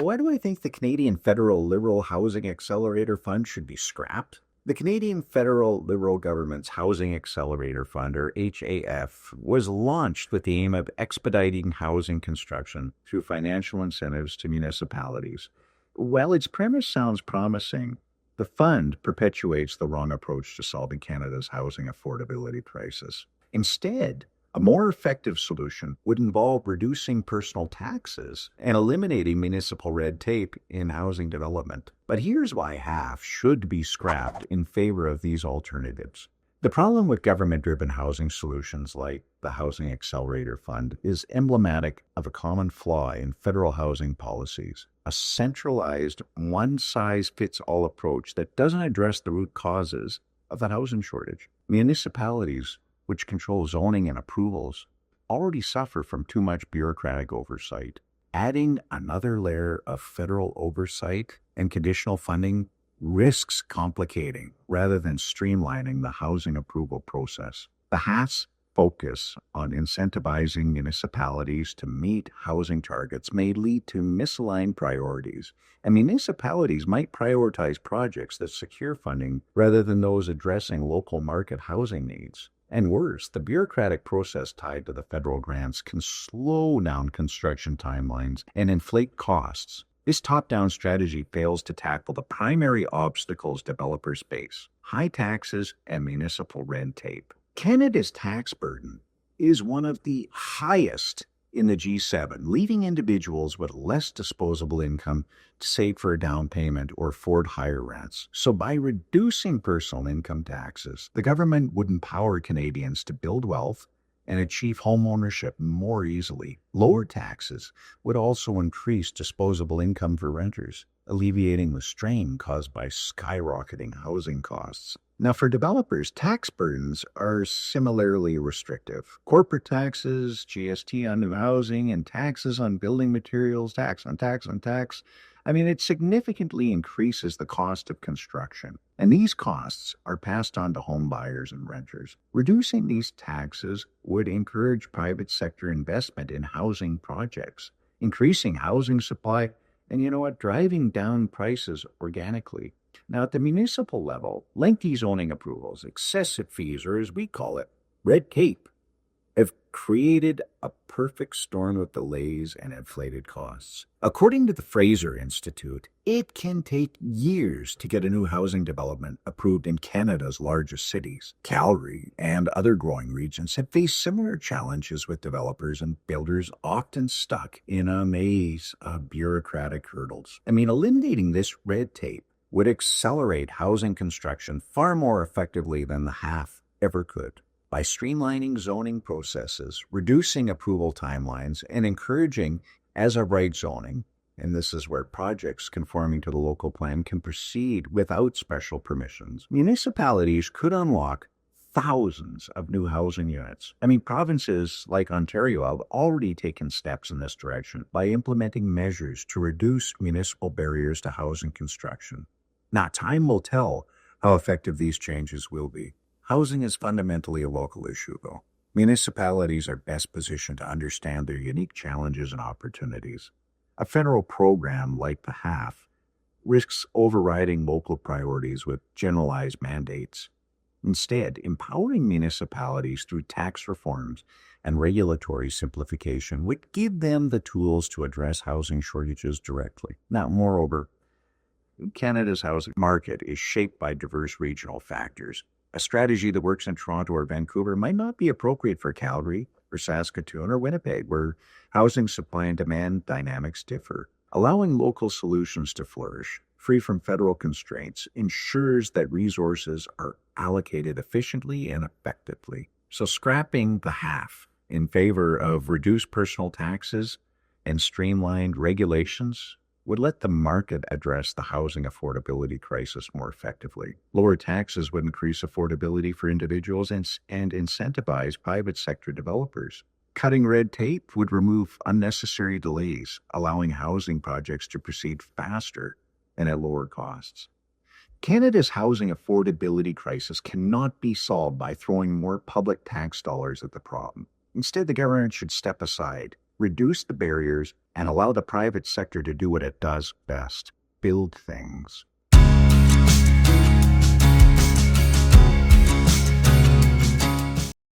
Why do I think the Canadian Federal Liberal Housing Accelerator Fund should be scrapped? The Canadian Federal Liberal Government's Housing Accelerator Fund, or HAF, was launched with the aim of expediting housing construction through financial incentives to municipalities. While its premise sounds promising, the fund perpetuates the wrong approach to solving Canada's housing affordability crisis. Instead, a more effective solution would involve reducing personal taxes and eliminating municipal red tape in housing development. But here's why half should be scrapped in favor of these alternatives. The problem with government-driven housing solutions like the Housing Accelerator Fund is emblematic of a common flaw in federal housing policies: a centralized, one-size-fits-all approach that doesn't address the root causes of the housing shortage. Municipalities, which control zoning and approvals, already suffer from too much bureaucratic oversight. Adding another layer of federal oversight and conditional funding risks complicating rather than streamlining the housing approval process. The HAS focus on incentivizing municipalities to meet housing targets may lead to misaligned priorities, and municipalities might prioritize projects that secure funding rather than those addressing local market housing needs. And worse, the bureaucratic process tied to the federal grants can slow down construction timelines and inflate costs. This top-down strategy fails to tackle the primary obstacles developers face: high taxes and municipal red tape. Canada's tax burden is one of the highest in the G7, leaving individuals with less disposable income to save for a down payment or afford higher rents. So by reducing personal income taxes, the government would empower Canadians to build wealth and achieve homeownership more easily. Lower taxes would also increase disposable income for renters, alleviating the strain caused by skyrocketing housing costs. Now, for developers, tax burdens are similarly restrictive. Corporate taxes, GST on new housing, and taxes on building materials, tax on tax on tax. It significantly increases the cost of construction, and these costs are passed on to home buyers and renters. Reducing these taxes would encourage private sector investment in housing projects, increasing housing supply, and driving down prices organically. Now, at the municipal level, lengthy zoning approvals, excessive fees, or as we call it, red tape, have created a perfect storm of delays and inflated costs. According to the Fraser Institute, it can take years to get a new housing development approved in Canada's largest cities. Calgary and other growing regions have faced similar challenges, with developers and builders often stuck in a maze of bureaucratic hurdles. Eliminating this red tape would accelerate housing construction far more effectively than the HAF ever could. By streamlining zoning processes, reducing approval timelines, and encouraging as-of-right zoning, and this is where projects conforming to the local plan can proceed without special permissions, municipalities could unlock thousands of new housing units. Provinces like Ontario have already taken steps in this direction by implementing measures to reduce municipal barriers to housing construction. Now, time will tell how effective these changes will be. Housing is fundamentally a local issue, though. Municipalities are best positioned to understand their unique challenges and opportunities. A federal program like the HAF risks overriding local priorities with generalized mandates. Instead, empowering municipalities through tax reforms and regulatory simplification would give them the tools to address housing shortages directly. Now, moreover, Canada's housing market is shaped by diverse regional factors. A strategy that works in Toronto or Vancouver might not be appropriate for Calgary or Saskatoon or Winnipeg, where housing supply and demand dynamics differ. Allowing local solutions to flourish, free from federal constraints, ensures that resources are allocated efficiently and effectively. So scrapping the HAF in favor of reduced personal taxes and streamlined regulations would let the market address the housing affordability crisis more effectively. Lower taxes would increase affordability for individuals and incentivize private sector developers. Cutting red tape would remove unnecessary delays, allowing housing projects to proceed faster and at lower costs. Canada's housing affordability crisis cannot be solved by throwing more public tax dollars at the problem. Instead, the government should step aside, reduce the barriers, and allow the private sector to do what it does best: build things.